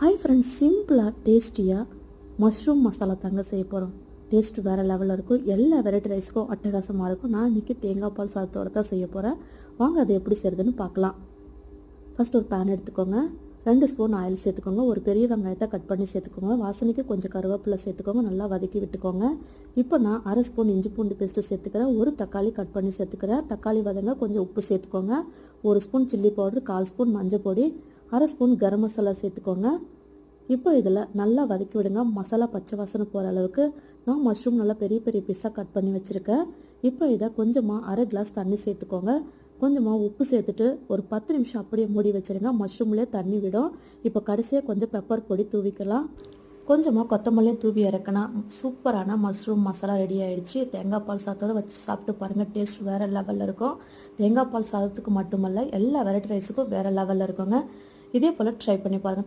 Hi friends, சிம்பிளாக டேஸ்டியாக mushroom masala தாங்க செய்ய போகிறோம். டேஸ்ட் வேறு லெவலில் இருக்கும். எல்லா வெரைட்டி ரைஸ்க்கும் அட்டகாசமாக இருக்கும். நான் இன்றைக்கி தேங்காய் பால் சாதத்தோடு தான் செய்ய போகிறேன். வாங்க அது எப்படி செய்கிறதுன்னு பார்க்கலாம். ஃபஸ்ட் ஒரு பேன் எடுத்துக்கோங்க. 2 ஸ்பூன் ஆயில் சேர்த்துக்கோங்க. ஒரு பெரிய வெங்காயத்தை கட் பண்ணி சேர்த்துக்கோங்க. வாசனைக்கு கொஞ்சம் கருவேப்பிலை சேர்த்துக்கோங்க. நல்லா வதக்கி விட்டுக்கோங்க. இப்போ நான் 1/2 ஸ்பூன் இஞ்சி பூண்டு பேஸ்ட்டு சேர்த்துக்கிறேன். ஒரு தக்காளி கட் பண்ணி சேர்த்துக்கிறேன். தக்காளி வதங்க கொஞ்சம் உப்பு சேர்த்துக்கோங்க. 1 ஸ்பூன் சில்லி பவுடர், 1/4 ஸ்பூன் மஞ்சள் பொடி, 1/2 ஸ்பூன் கரம் மசாலா சேர்த்துக்கோங்க. இப்போ இதில் நல்லா வதக்கி விடுங்க. மசாலா பச்சை வாசனை போகிற அளவுக்கு. நான் மஷ்ரூம் நல்லா பெரிய பெரிய பீஸாக கட் பண்ணி வச்சுருக்கேன். இப்போ இதை கொஞ்சமாக 1/2 கிளாஸ் தண்ணி சேர்த்துக்கோங்க. கொஞ்சமாக உப்பு சேர்த்துட்டு ஒரு 10 நிமிஷம் அப்படியே மூடி வச்சுருங்க. மஷ்ரூம்லேயே தண்ணி விடும். இப்போ கடைசியாக கொஞ்சம் பெப்பர் பொடி தூவிக்கலாம். கொஞ்சமாக கொத்தமல்லியும் தூவி இறக்குனா சூப்பரான மஷ்ரூம் மசாலா ரெடி ஆகிடுச்சு. தேங்காய் பால் சாதத்தோடு வச்சு சாப்பிட்டு பாருங்கள். டேஸ்ட் வேறு லெவலில் இருக்கும். தேங்காய் பால் சாதத்துக்கு மட்டுமல்ல, எல்லா வெரைட்டி ரைஸுக்கும் வேறு லெவலில் இருக்குங்க. இதே போல் ட்ரை பண்ணி பாருங்கள்.